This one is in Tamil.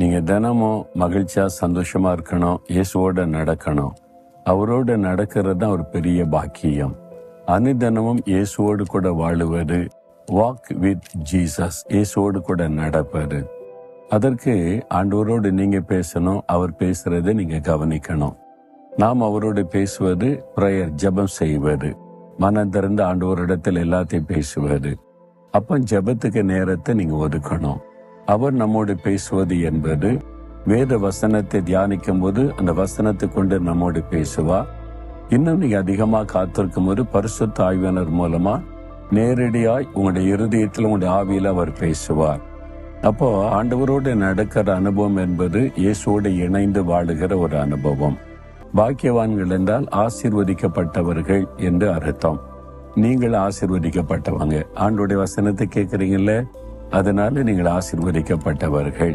நீங்க தினமும் மகிழ்ச்சியா சந்தோஷமா இருக்கணும், இயேசுவோட நடக்கணும். அவரோட நடக்கிறது தான் ஒரு பெரிய பாக்கியம். அனுதினமும் இயேசுவோடு கூட வாழுவது, வாக் வித் ஜீசஸ், இயேசுவோடு கூட நடப்பது. அதற்கு ஆண்டவரோடு நீங்க பேசணும், அவர் பேசுறதை நீங்க கவனிக்கணும். நாம் அவரோடு பேசுவது பிரேயர், ஜெபம் செய்வது, மனம் திறந்து ஆண்டவரிடத்தில் எல்லாத்தையும் பேசுவது. அப்ப ஜெபத்துக்கு நேரத்தை நீங்க ஒதுக்கணும். அவர் நம்மோடு பேசுவது என்பது வேத வசனத்தை தியானிக்கும் போது அந்த வசனத்தை கொண்டு நம்மோடு பேசுவா. இன்னும் நீங்க அதிகமா காத்திருக்கும் போது பரிசுத்த ஆவியானவர் மூலமா நேரடியாய் உங்களுடைய இருதயத்தில், உங்களுடைய ஆவியில அவர் பேசுவார். அப்போ ஆண்டவரோடு நடக்கிற அனுபவம் என்பது இயேசுவோடு இணைந்து வாழுகிற ஒரு அனுபவம். பாக்கியவான்கள் என்றால் ஆசீர்வதிக்கப்பட்டவர்கள் என்று அர்த்தம். நீங்கள் ஆசீர்வதிக்கப்பட்டவங்க. ஆண்டோடைய வசனத்தை கேட்கறீங்கல்ல, அதனால நீங்கள் ஆசீர்வதிக்கப்பட்டவர்கள்.